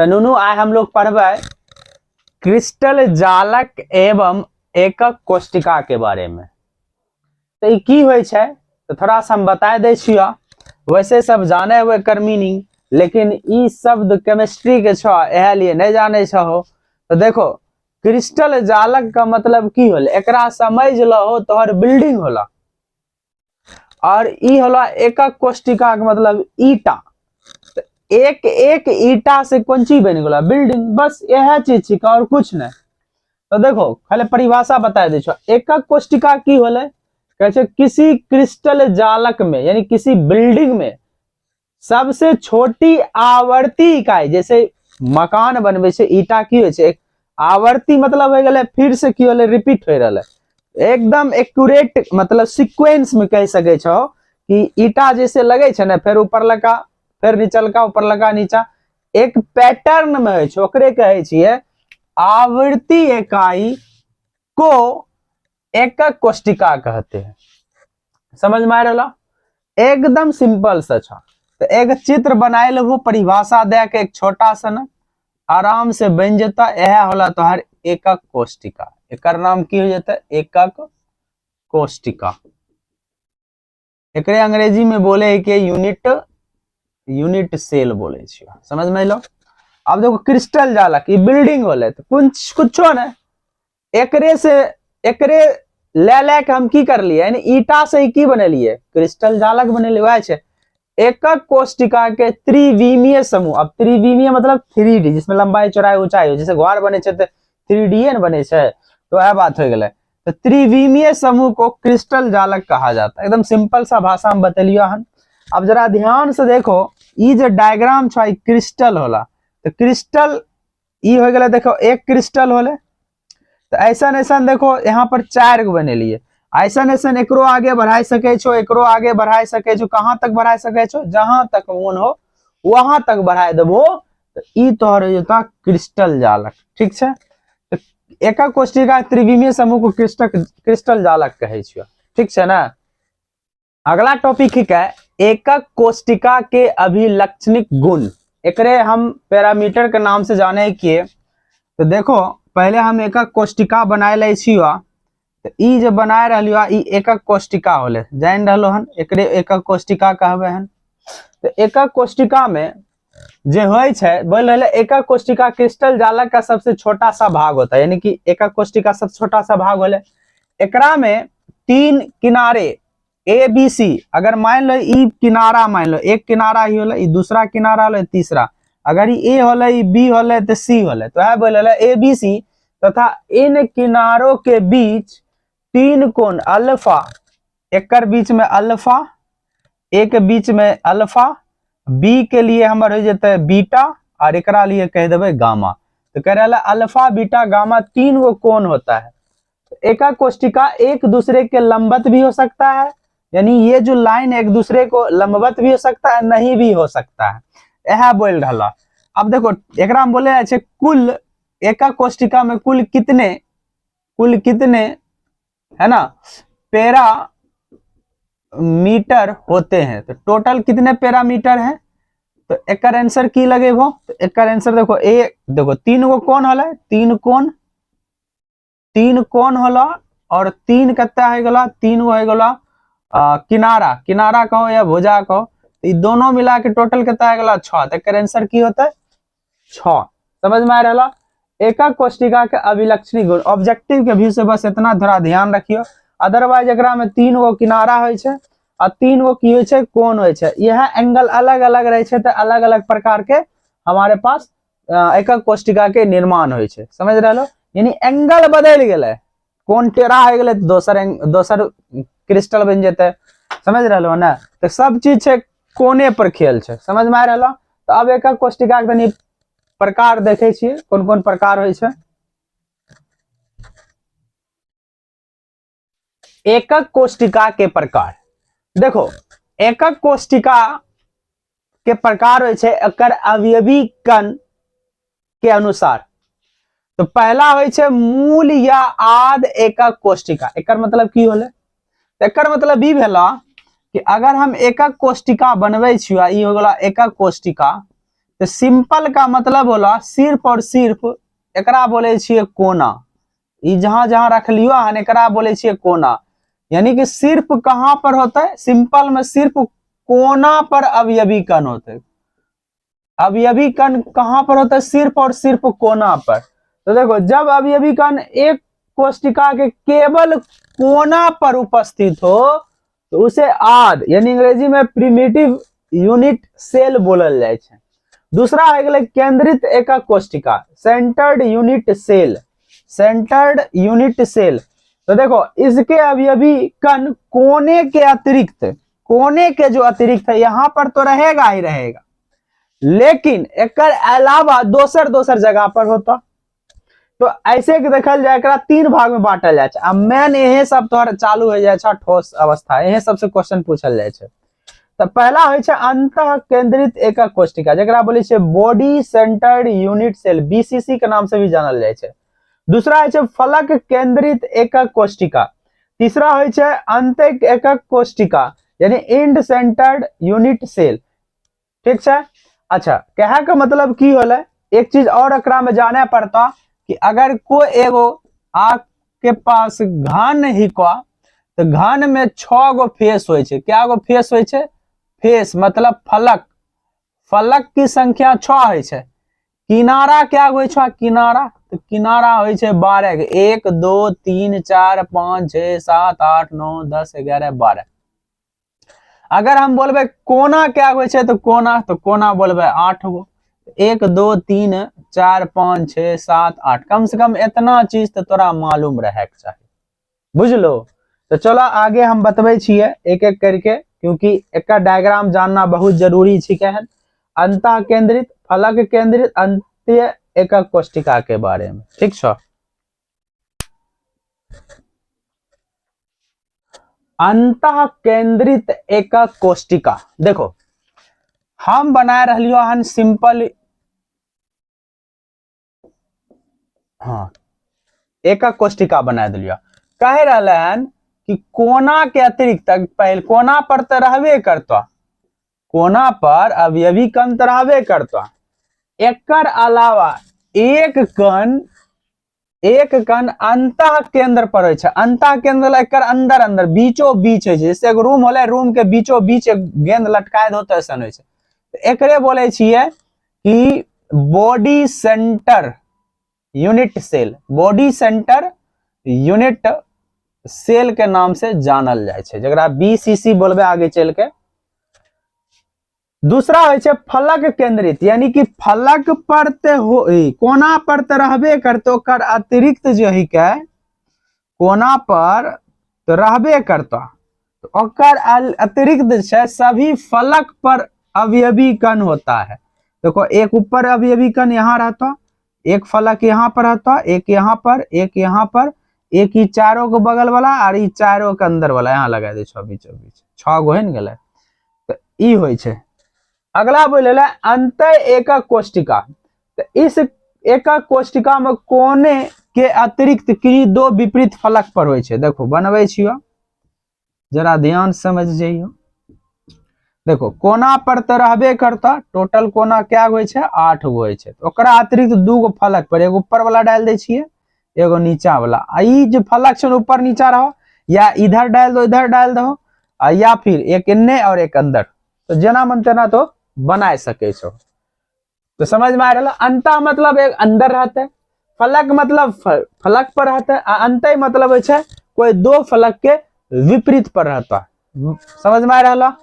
तो नुनू आइ हम लोग पढ़बै क्रिस्टल जालक एवं एकक कोष्टिका के बारे में। तो ये की होइ छै तो थोड़ा सा हम बता दै छियै। वैसे सब जाने हुए एकर मीनिंग, लेकिन ई शब्द केमिस्ट्री के छो, एहे लिए नहीं जाने छहो। तो देखो क्रिस्टल जालक का मतलब की होले, एकरा समझ लहो तोहर बिल्डिंग होला, और ई होला एकक कोष्टिका के मतलब ईटा। तो एक एक ईटा से कौन चीज बन गेला, बिल्डिंग। बस यह चीज छिका और कुछ नहीं। तो देखो खाली परिभाषा बता दे छो। एकक कोष्टिका की होले, कहते किसी क्रिस्टल जालक में यानी किसी बिल्डिंग में सबसे छोटी आवर्ती इकाई, जैसे मकान बनबे से ईटा की होइ छै, आवर्ती मतलब हो गए फिर से की होले, रिपीट हो रहा है, एकदम एक्यूरेट मतलब सीक्वेंस में कह सके छो कि ईटा जैसे लगे छे ना, फिर ऊपर लगा फिर नीचलका, ऊपर लगा नीचा, एक पैटर्न में होइ छै, ओकरे कहे छिए आवर्ती इकाई को एकक कोष्टिका कहते हैं। समझ में आ रहा, एकदम सिंपल सा छा। तो एक चित्र बनाए लो, परिभाषा दे के एक छोटा सा ना आराम से बन जाता। यह होला तोहर एकक कोष्टिका। एकर नाम की हो जाता है, एकक कोष्टिका। एकरे अंग्रेजी में बोले है कि यूनिट सेल बोले छे। समझ में लो। अब देखो क्रिस्टल जालक ई बिल्डिंग होले, तो कुछो ना, एकरे ले के हम की कर लिए, यानी ईटा से ही की बनेलिए, क्रिस्टल जालक बनेलिए। वह छे एकक कोष्टिका के त्रिविमीय समूह। अब त्रिविमीय मतलब 3D, जिसमें लंबाई चौड़ाई ऊंचाई हो, जैसे घर बने छे तो 3D न बने छे, तो वह बात हो गए। तो त्रिविमीय समूह को क्रिस्टल जालक कहा जाता है। एकदम सिंपल सा भाषा में बतेलियो हन। अब जरा ध्यान से देखो, ये जो डायग्राम छो क्रिस्टल होला, तो क्रिस्टल ई हो गए। देखो एक क्रिस्टल होले, तो ऐसा देखो यहाँ पर 4 गो बनेलिए। ऐसा एकरो आगे बढ़ा सके छो, एकरो आगे बढ़ा सके छो। कहाँ तक बढ़ा सके छो, जहां तक मन हो वहां तक बढ़ा देबो, तो ई तोहर होता क्रिस्टल जालक। ठीक है। तो एकक कोष्टिका त्रिविमीय समूह को क्रिस्टल जालक कहे छियो। ठीक है ना। अगला टॉपिक है एकक कोष्टिका के अभिलक्षणिक गुण। एकरे हम पैरामीटर के नाम से जाने किए। तो देखो पहले हम एकक कोष्टिका बनाए ले छियो। तो ई जो बनाए रहलियो, ई एकक कोष्टिका होले, जान रहलो हन, एकरे एकक कोष्टिका कहबे हन। तो एकक कोष्टिका में जे होय छे, बोल रहले एकक कोष्टिका क्रिस्टल जालक का सबसे छोटा सा भाग होता है, यानी कि एकक कोष्टिका सबसे छोटा सा भाग होले। एकरा में 3 किनारे ए बी सी, अगर मान लो ई किनारा, मान लो एक किनारा ही होले, ई दूसरा किनारा होले, तीसरा, अगर ए होले, ई बी होले, तो सी होले। तो है बोल रहे ए बी सी तथा इन किनारों के बीच 3 कोण अल्फा, एकर बीच में अल्फा, एक बीच में अल्फा, बी के लिए हमारे हो जाते बीटा, और एकरा लिए कह देवे गामा। तो कह रहा अल्फा बीटा गामा 3 गो कोण होता है। एकक कोष्टिका एक दूसरे के लंबवत भी हो सकता है, यानी ये जो लाइन एक दूसरे को लंबवत भी हो सकता है, नहीं भी हो सकता है। यह बोल रहा। अब देखो एकरा में बोले अच्छे कुल एकक कोष्टिका में कुल कितने है ना पैरा मीटर होते हैं। तो टोटल कितने पैरामीटर हैं, तो एकर आंसर की लगे वो। तो एकर आंसर देखो, देखो 3 गो कोण होला, 3 कोण होला, और 3 कत्ता है गला, 3 गो है गला किनारा कहो या भुजा कहो, तो दोनों मिला के टोटल कितना है गला 6। तो एकर आंसर की होता है 6। समझ में आ रहा। एकक कोष्टिका के अभिलक्षणिक गुण, ऑब्जेक्टिव के व्यू से बस इतना थोड़ा ध्यान रखियो। अदरवाइज एकरा में 3 गो किनारा होय छे और 3 गो की होय छे कोण होय छे। यह एंगल अलग अलग रहे छे, तो अलग अलग प्रकार के हमारे पास एकक कोष्टिका के निर्माण होय छे। समझ रहे, यानी एंगल बदल गेले, कोण टेढ़ा हो गेले तो दोसर क्रिस्टल बन जेते। समझ रहे हो ना। तो सब चीज छे कोने पर खेल छे। समझ में आ रहा। तो अब एकक कोष्टिका के तनी प्रकार देखे छिए, कौन कौन प्रकार होय छे। एकक कोष्टिका के प्रकार देखो, एकक कोष्टिका के प्रकार होय छे एकर अवयवी कण के अनुसार। तो पहला होय छे मूल या आद एकक कोष्टिका। एकर मतलब की होले, एकर मतलब ई भेला कि अगर हम एकक कोष्टिका बनबै छियै, ई हो गेला एकक कोष्टिका। तो सिंपल का मतलब होला सिर्फ और सिर्फ एकरा बोले छिए कोना। ई जहां जहां रख लियो हन एकरा बोले छिए कोना। यानी कि सिर्फ कहां पर होता है, सिंपल में सिर्फ कोना पर अवयवी कण होते हैं। अवयवी कण कहां पर होता है, सिर्फ और सिर्फ कोना पर। तो देखो जब अवयवी कण एक कोशिका के केवल कोना पर उपस्थित हो तो उसे आद यानी अंग्रेजी में प्रिमिटिव यूनिट सेल बोलल जाए छे। दूसरा है गेलै केंद्रित एकक कोशिका, centred unit cell. Centred unit cell. तो देखो इसके अवयवी कण कोने के अतिरिक्त, कोने के जो अतिरिक्त है यहां पर तो रहेगा ही रहेगा, लेकिन एकर अलावा दोसर दोसर जगह पर होता। तो ऐसे के देखल जाए एकरा तीन भाग में बांटल जाए छे। अब मेन यही सब तोहर चालू हो जाए छे ठोस अवस्था, यही सबसे क्वेश्चन पूछल जाए छे। तो पहला होय छे अंतः केंद्रित एकक कोशिका, जेकरा बोले छे body centred unit cell, BCC के नाम से भी जानल जाए छे। दूसरा है छे फलक केंद्रित एकक कोशिका। तीसरा होय छे अंतः एकक कोशिका यानी इंड सेंटर्ड यूनिट सेल। ठीक है। अच्छा, कहे का मतलब की होला, एक चीज और एकरा में जाने पड़ता कि अगर कोई एगो आपके पास घन हिको तो घन में 6 गो फेस होय छे। क्या गो फेस होय छे? फेस मतलब फलक, फलक की संख्या 6 होय छे। किनारा क्या होय छे? किनारा, तो किनारा होय छे 12 के, 1 2 3 4 5 6 7 8 9 10 11 12। अगर हम बोलबे कोना क्या होय छे तो कोना बोलबे 8 गो, 1 2 3 4 5 6 7 8। कम से कम इतना चीज तो तोरा मालूम रहे के चाहिए, बुझलो। तो चलो आगे हम बतबै छिए एक एक करके, क्योंकि एक डायग्राम जानना बहुत जरूरी छिके है। अंतः केंद्रित, फलक केंद्रित, अंत्य एकक कोशिका के बारे में। ठीक छो। अंतः केंद्रित एकक कोशिका, देखो हम बना रहियो हन सिंपल, हाँ एकक कोशिका बना दिलियो। कह रहे हन कि कोना के अतिरिक्त, पहले कोना पर तो रहबे करता, कोना पर अवयवी कण तो रहबे करता, एकर अलावा एक कण अंतः केंद्र पर होय छे। अंतः केंद्र एकर अंदर अंदर बीचो बीच है, जैसे एक रूम होले, रूम के बीचो बीच एक गेंद लटकाए दो तो ऐसा होय छे। एकरे बोले छिए कि body centre unit cell, body centre unit cell के नाम से जानल जाए छे, जकरा बीसीसी बोलबे आगे चल के। दूसरा होय छे फलक केंद्रित, यानी कि फलक पर ते हो, कोना पर ते रहबे करतो, कर अतिरिक्त जो है के कोना पर तो रहबे करता, तो ओकर अतिरिक्त छे सभी फलक पर अवयवी कण होता है। देखो एक ऊपर अवयवी कण यहाँ रहता, एक फलक यहाँ पर रहता, एक यहाँ पर, एक यहाँ पर, एक ही चारों के बगल वाला और ई चारों के अंदर वाला यहाँ लगा दे छो बीचों बीच, 6 गो है न गेले। तो ई होय छे। अगला बोलेला अंतः एकक कोशिका। तो इस एकक कोशिका में कोने के अतिरिक्त की 2 विपरीत फलक पर होय छे। देखो बनबै छियो, जरा ध्यान समझ जाइयो। देखो कोना पर तो रहबे करता, टोटल कोना क्या होय छे? 8 गो होय छे। ओकरा अतिरिक्त 2 गो फलक पर, एगो ऊपर वाला डाल दे छिए, एगो नीचा वाला। ई जो फलक छे ऊपर नीचा रहो, या इधर डाल दो इधर डाल दो, या फिर एक इन्ने और एक अंदर, तो जना मन तेना तो बनाए सके छो। तो समझ में आ रहा? अंतः मतलब एक अंदर रहता है, फलक मतलब फलक पर रहता है, अंतः मतलब है कोई 2 फलक के विपरीत पर रहता है। समझ में आ रहा?